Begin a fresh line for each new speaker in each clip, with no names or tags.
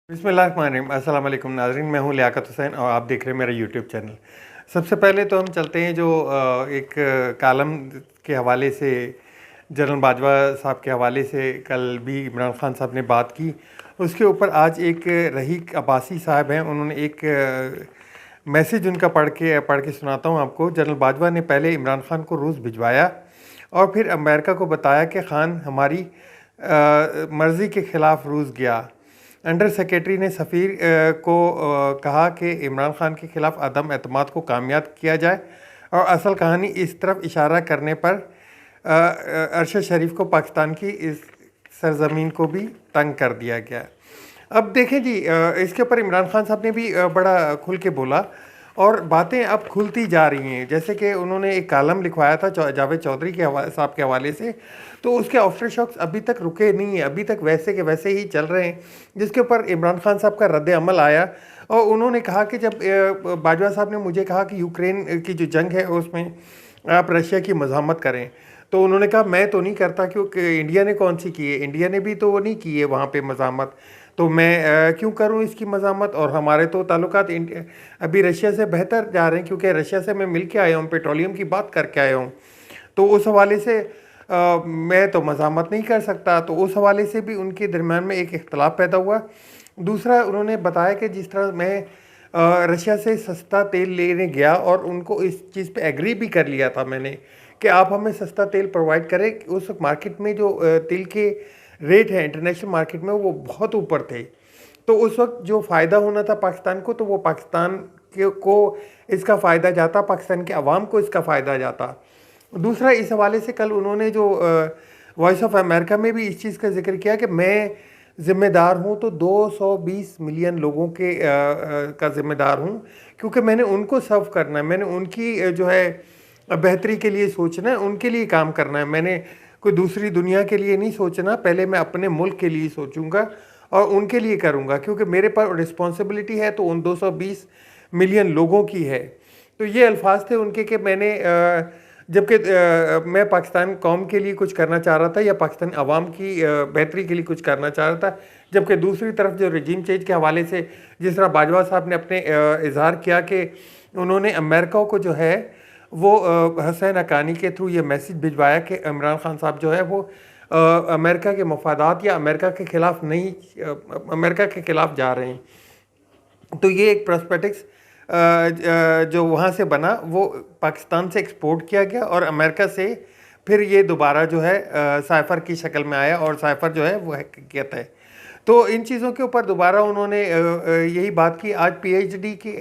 बिस्मिल्लाहिर्रहमानिर्रहीम। अस्सलाम वालेकुम नाज़रीन, मैं हूं लियाकत हुसैन और आप देख रहे हैं मेरा यूट्यूब चैनल। सबसे पहले तो हम चलते हैं जो एक कालम के हवाले से, जनरल बाजवा साहब के हवाले से कल भी इमरान खान साहब ने बात की। उसके ऊपर आज एक रहीक अब्बासी साहब हैं, उन्होंने एक मैसेज उनका पढ़ के सुनाता हूं आपको। जनरल बाजवा ने पहले इमरान खान को रूस भिजवाया और फिर अमेरिका को बताया कि खान हमारी मर्ज़ी के ख़िलाफ़ रूस गया। अंडर सेक्रेटरी ने सफ़ीर को कहा कि इमरान खान के ख़िलाफ़ अदम एतमाद को कामयाब किया जाए और असल कहानी इस तरफ इशारा करने पर अरशद शरीफ को पाकिस्तान की इस सरजमीन को भी तंग कर दिया गया। अब देखें जी, इसके ऊपर इमरान खान साहब ने भी बड़ा खुल के बोला और बातें अब खुलती जा रही हैं। जैसे कि उन्होंने एक कॉलम लिखवाया था जावेद चौधरी के साहब के हवाले से, तो उसके आफ्टर शॉक्स अभी तक रुके नहीं हैं, अभी तक वैसे के वैसे ही चल रहे हैं, जिसके ऊपर इमरान खान साहब का रद्द अमल आया। और उन्होंने कहा कि जब बाजवा साहब ने मुझे कहा कि यूक्रेन की जो जंग है उसमें आप रशिया की मज़ामत करें, तो उन्होंने कहा मैं तो नहीं करता, क्योंकि इंडिया ने कौन सी की है, इंडिया ने भी तो वो नहीं की है वहाँ पे मज़ामत, तो मैं क्यों करूं इसकी मज़ामत। और हमारे तो ताल्लुकात अभी रशिया से बेहतर जा रहे हैं, क्योंकि रशिया से मैं मिल के आया हूँ, पेट्रोलियम की बात करके आया हूँ, तो उस हवाले से मैं तो मज़ामत नहीं कर सकता। तो उस हवाले से भी उनके दरम्यान में एक इख्तलाफ पैदा हुआ। दूसरा, उन्होंने बताया कि जिस तरह मैं रशिया से सस्ता तेल लेने गया और उनको इस चीज़ पे एग्री भी कर लिया था मैंने कि आप हमें सस्ता तेल प्रोवाइड करें। उस मार्केट में जो तेल के रेट है इंटरनेशनल मार्केट में वो बहुत ऊपर थे, तो उस वक्त जो फ़ायदा होना था पाकिस्तान को, तो वो पाकिस्तान को इसका फ़ायदा जाता, पाकिस्तान के अवाम को इसका फ़ायदा जाता। दूसरा, इस हवाले से कल उन्होंने जो वॉइस ऑफ अमेरिका में भी इस चीज़ का जिक्र किया कि मैं ज़िम्मेदार हूँ तो 220 मिलियन लोगों के का ज़िम्मेदार हूँ, क्योंकि मैंने उनको सर्व करना है, मैंने उनकी जो है बेहतरी के लिए सोचना है, उनके लिए काम करना है, मैंने कोई दूसरी दुनिया के लिए नहीं सोचना। पहले मैं अपने मुल्क के लिए सोचूंगा और उनके लिए करूंगा, क्योंकि मेरे पर रिस्पॉन्सिबिलिटी है तो उन 220 मिलियन लोगों की है। तो ये अल्फाज थे उनके कि मैंने जबकि मैं पाकिस्तान कौम के लिए कुछ करना चाह रहा था या पाकिस्तान अवाम की बेहतरी के लिए कुछ करना चाह रहा था, जबकि दूसरी तरफ जो रजीम चेंज के हवाले से जिस तरह बाजवा साहब ने अपने इजहार किया कि उन्होंने अमेरिका को जो है वो हसैन हक्कानी के थ्रू ये मैसेज भिजवाया कि इमरान खान साहब जो है वो अमेरिका के मफादात या अमेरिका के ख़िलाफ़ नहीं, अमेरिका के ख़िलाफ़ जा रहे हैं। तो ये एक प्रॉस्पेक्टिक्स जो वहाँ से बना वो पाकिस्तान से एक्सपोर्ट किया गया और अमेरिका से फिर ये दोबारा जो है साइफ़र की शक्ल में आया और साइफ़र जो है वो हकीकत है। तो इन चीज़ों के ऊपर दोबारा उन्होंने यही बात की। आज पीएचडी की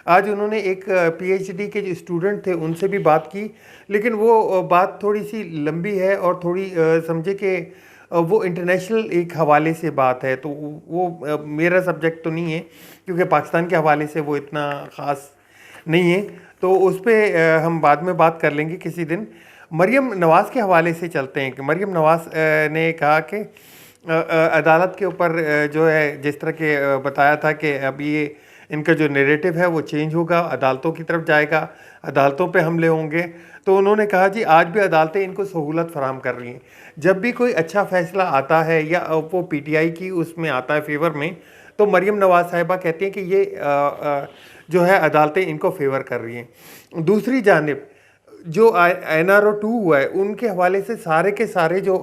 आज उन्होंने एक पीएचडी के जो स्टूडेंट थे उनसे भी बात की, लेकिन वो बात थोड़ी सी लंबी है और थोड़ी समझे कि वो इंटरनेशनल एक हवाले से बात है, तो वो मेरा सब्जेक्ट तो नहीं है, क्योंकि पाकिस्तान के हवाले से वो इतना ख़ास नहीं है, तो उस पर हम बाद में बात कर लेंगे किसी दिन। मरीम नवाज़ के हवाले से चलते हैं कि मरीम नवाज़ ने कहा कि अदालत के ऊपर जो है जिस तरह के बताया था कि अब ये इनका जो नैरेटिव है वो चेंज होगा, अदालतों की तरफ जाएगा, अदालतों पे हमले होंगे। तो उन्होंने कहा जी आज भी अदालतें इनको सहूलत फराहम कर रही हैं, जब भी कोई अच्छा फ़ैसला आता है या वो पीटीआई की उसमें आता है फेवर में, तो मरीम नवाज़ साहिबा कहती हैं कि ये जो है अदालतें इनको फेवर कर रही हैं। दूसरी जानिब जो NRO 2 हुआ है उनके हवाले से सारे के सारे जो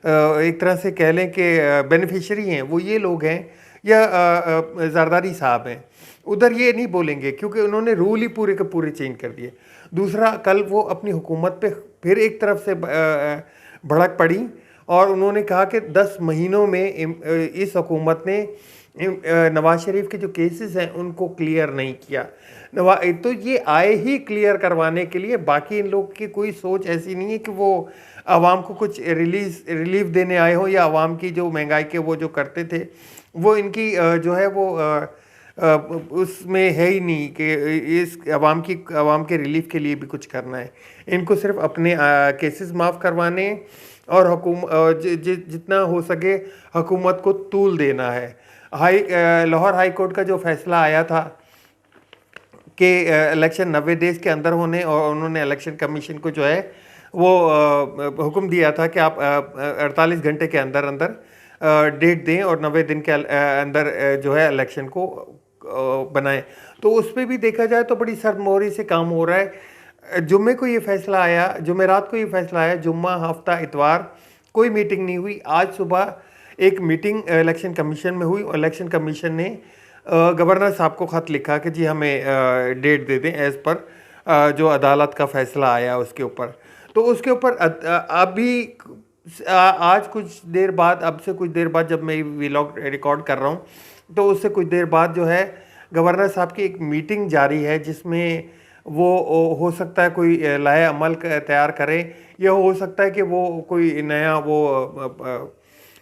एक तरह से कह लें कि बेनिफिशरी हैं वो ये लोग हैं या जरदारी साहब हैं। उधर ये नहीं बोलेंगे क्योंकि उन्होंने रूल ही पूरे के पूरे चेंज कर दिए। दूसरा, कल वो अपनी हुकूमत पे फिर एक तरफ से भड़क पड़ी और उन्होंने कहा कि 10 महीनों में इस हुकूमत ने नवाज शरीफ के जो केसेस हैं उनको क्लियर नहीं किया। तो ये आए ही क्लियर करवाने के लिए, बाकी इन लोग की कोई सोच ऐसी नहीं है कि वो आवाम को कुछ रिलीफ देने आए हो या आवाम की जो महंगाई के वो जो करते थे वो इनकी जो है वो उसमें है ही नहीं कि इस आवाम के रिलीफ के लिए भी कुछ करना है। इनको सिर्फ अपने केसेस माफ़ करवाने और जितना हो सके हुकूमत को तूल देना है। लाहौर हाई कोर्ट का जो फैसला आया था कि इलेक्शन 90 डेज़ के अंदर होने, और उन्होंने इलेक्शन कमीशन को जो है वो हुक्म दिया था कि आप 48 घंटे के अंदर अंदर डेट दें और 90 दिन के अंदर जो है इलेक्शन को बनाएं। तो उस पर भी देखा जाए तो बड़ी सरमौरी से काम हो रहा है। जुम्मे को ये फैसला आया, जुमेरात को ये फैसला आया, जुम्मा, हफ्ता, इतवार कोई मीटिंग नहीं हुई। आज सुबह एक मीटिंग इलेक्शन कमीशन में हुई और इलेक्शन कमीशन ने गवर्नर साहब को ख़त लिखा कि जी हमें डेट दे दें एज़ पर जो अदालत का फ़ैसला आया उसके ऊपर। तो उसके ऊपर अभी आज कुछ देर बाद, अब से कुछ देर बाद जब मैं व्लॉग रिकॉर्ड कर रहा हूँ तो उससे कुछ देर बाद जो है गवर्नर साहब की एक मीटिंग जारी है जिसमें वो हो सकता है कोई लाए अमल तैयार करें या हो सकता है कि वो कोई नया वो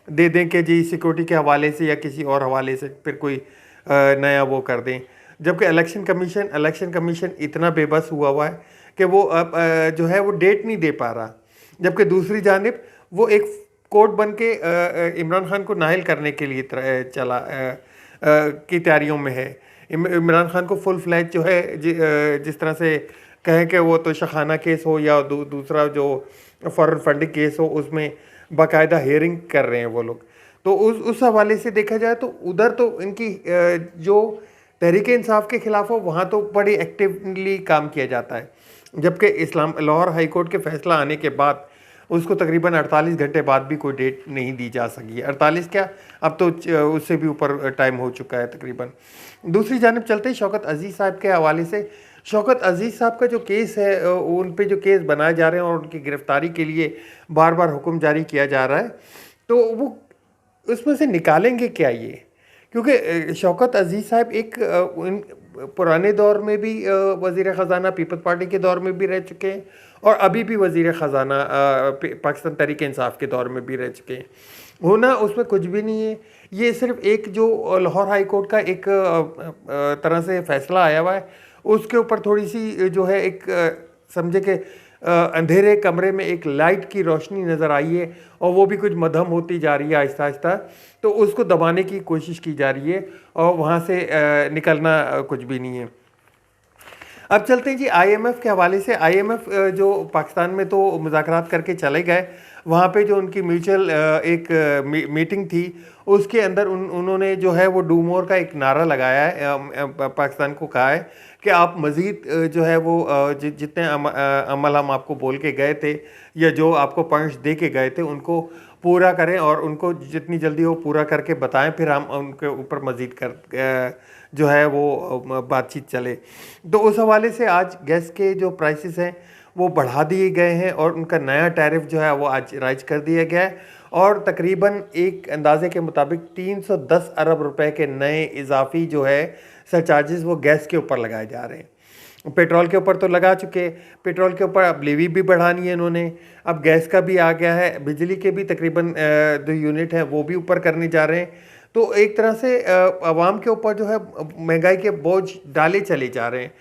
दे दें कि जी सिक्योरिटी के हवाले से या किसी और हवाले से फिर कोई नया वो कर दें। जबकि इलेक्शन कमीशन इतना बेबस हुआ है कि वो अब जो है वो डेट नहीं दे पा रहा। जबकि दूसरी जानिब वो एक कोर्ट बन के इमरान खान को नाहिल करने के लिए चला की तैयारियों में है। इमरान खान को फुल फ्लैज जो है जिस तरह से कहें कि वो तो शखाना केस हो या दूसरा जो फॉरेन फंडिंग केस हो उसमें बाकायदा हेयरिंग कर रहे हैं वो लोग। तो उस हवाले से देखा जाए तो उधर तो इनकी जो तहरीक इंसाफ के ख़िलाफ़ हो वहाँ तो बड़ी एक्टिवली काम किया जाता है। जबकि लाहौर हाई कोर्ट के फैसला आने के बाद उसको तकरीबन 48 घंटे बाद भी कोई डेट नहीं दी जा सकी है। 48 क्या, अब तो उससे भी ऊपर टाइम हो चुका है तकरीबन। दूसरी जानिब चलते हैं शौकत अजीज़ साहब के हवाले से। शौकत अजीज़ साहब का जो केस है उन पे जो केस बनाए जा रहे हैं और उनकी गिरफ्तारी के लिए बार बार हुक्म जारी किया जा रहा है, तो वो उसमें से निकालेंगे क्या ये? क्योंकि शौकत अजीज़ साहब एक पुराने दौर में भी वज़ीर ख़ज़ाना पीपल्स पार्टी के दौर में भी रह चुके हैं और अभी भी वज़ीर ख़ज़ाना पाकिस्तान तहरीक इंसाफ के दौर में भी रह चुके हैं। होना उसमें कुछ भी नहीं है। ये सिर्फ एक जो लाहौर हाई कोर्ट का एक तरह से फ़ैसला आया हुआ है उसके ऊपर थोड़ी सी जो है एक समझे कि अंधेरे कमरे में एक लाइट की रोशनी नज़र आई है और वो भी कुछ मध्यम होती जा रही है आहिस्ता आहिस्ता, तो उसको दबाने की कोशिश की जा रही है और वहाँ से निकलना कुछ भी नहीं है। अब चलते हैं जी IMF के हवाले से। IMF जो पाकिस्तान में तो मुज़ाकरात करके चले गए, वहाँ पे जो उनकी म्यूचुअल एक मीटिंग थी उसके अंदर उन्होंने जो है वो डू मोर का एक नारा लगाया है, पाकिस्तान को कहा है कि आप मज़ीद जो है वो जितने अमल हम आपको बोल के गए थे या जो आपको पॉइंट्स दे के गए थे उनको पूरा करें और उनको जितनी जल्दी हो पूरा करके बताएं, फिर हम उनके ऊपर मज़ीद जो है वो बातचीत चले। तो उस हवाले से आज गैस के जो प्राइसेस हैं वो बढ़ा दिए गए हैं और उनका नया टैरिफ जो है वो आज राइज कर दिया गया है और तकरीबन एक अंदाजे के मुताबिक 310 अरब रुपए के नए इजाफी जो है सरचार्जेस वो गैस के ऊपर लगाए जा रहे हैं। पेट्रोल के ऊपर तो लगा चुके, पेट्रोल के ऊपर अब लेवी भी बढ़ानी है इन्होंने, अब गैस का भी आ गया है, बिजली के भी तकरीबन 2 यूनिट हैं वो भी ऊपर करने जा रहे हैं। तो एक तरह से आवाम के ऊपर जो है महंगाई के बोझ डाले चले जा रहे हैं।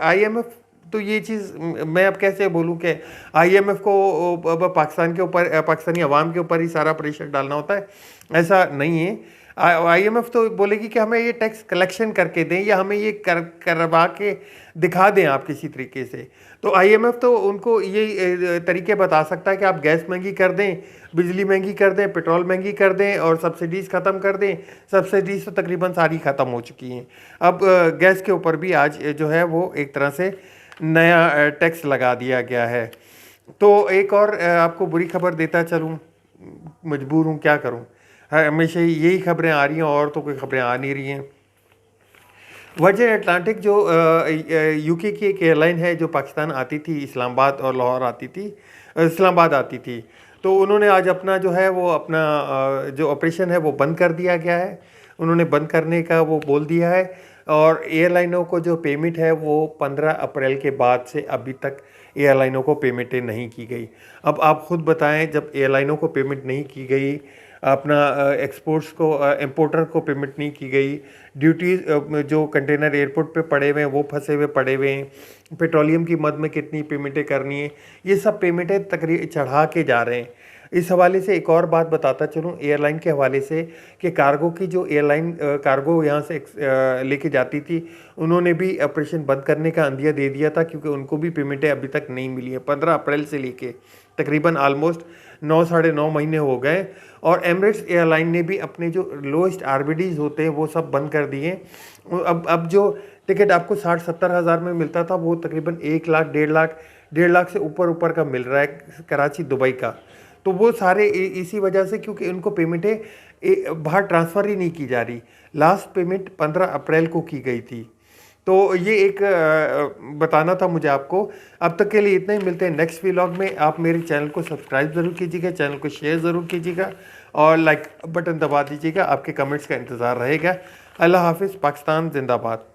IMF तो ये चीज़ मैं अब कैसे बोलूँ कि IMF को पाकिस्तान के ऊपर, पाकिस्तानी अवाम के ऊपर ही सारा प्रेशर डालना होता है, ऐसा नहीं है। IMF तो बोलेगी कि हमें ये टैक्स कलेक्शन करके दें या हमें ये करवा के दिखा दें आप किसी तरीके से। तो IMF तो उनको ये तरीके बता सकता है कि आप गैस महंगी कर दें, बिजली महंगी कर दें, पेट्रोल महंगी कर दें और सब्सिडीज़ ख़त्म कर दें। सब्सिडीज़ तो तकरीबन सारी ख़त्म हो चुकी हैं। अब गैस के ऊपर भी आज जो है वो एक तरह से नया टैक्स लगा दिया गया है। तो एक और आपको बुरी खबर देता चलूँ, मजबूर हूँ, क्या करूँ, हमेशा यही खबरें आ रही हैं और तो कोई खबरें आ नहीं रही हैं। वर्जिन अटलांटिक जो UK की एक एयरलाइन है जो पाकिस्तान आती थी, इस्लामाबाद और लाहौर आती थी, इस्लामाबाद आती थी, तो उन्होंने आज अपना जो है वो अपना जो ऑपरेशन है वो बंद कर दिया गया है। उन्होंने बंद करने का वो बोल दिया है और एयरलाइनों को जो पेमेंट है वो 15 अप्रैल के बाद से अभी तक एयरलाइनों को पेमेंटें नहीं की गई। अब आप ख़ुद बताएं, जब एयरलाइनों को पेमेंट नहीं की गई, अपना एक्सपोर्ट्स को इंपोर्टर को पेमेंट नहीं की गई, ड्यूटीज जो कंटेनर एयरपोर्ट पे पड़े हुए हैं वो फंसे हुए पड़े हुए हैं, पेट्रोलियम की मद में कितनी पेमेंटें करनी है, ये सब पेमेंटें तकरीबन चढ़ा के जा रहे हैं। इस हवाले से एक और बात बताता चलूँ एयरलाइन के हवाले से कि कार्गो की जो एयरलाइन कार्गो यहाँ से लेके जाती थी, उन्होंने भी ऑपरेशन बंद करने का अंदिया दे दिया था, क्योंकि उनको भी पेमेंटें अभी तक नहीं मिली है। 15 अप्रैल से लेके तकरीबन ऑलमोस्ट 9 साढ़े 9 महीने हो गए। और एमिरेट्स एयरलाइन ने भी अपने जो लोएस्ट आरबीडीज होते हैं वो सब बंद कर दिए। अब जो टिकट आपको 60-70 हज़ार में मिलता था, वो तकरीबन 1 लाख 1.5 लाख से ऊपर का मिल रहा है कराची दुबई का। तो वो सारे इसी वजह से, क्योंकि उनको पेमेंटें बाहर ट्रांसफ़र ही नहीं की जा रही। लास्ट पेमेंट 15 अप्रैल को की गई थी। तो ये एक बताना था मुझे आपको। अब तक के लिए इतना ही, मिलते हैं नेक्स्ट व्लॉग में। आप मेरे चैनल को सब्सक्राइब ज़रूर कीजिएगा, चैनल को शेयर ज़रूर कीजिएगा और लाइक बटन दबा दीजिएगा। आपके कमेंट्स का इंतज़ार रहेगा। अल्लाह हाफिज़। पाकिस्तान जिंदाबाद।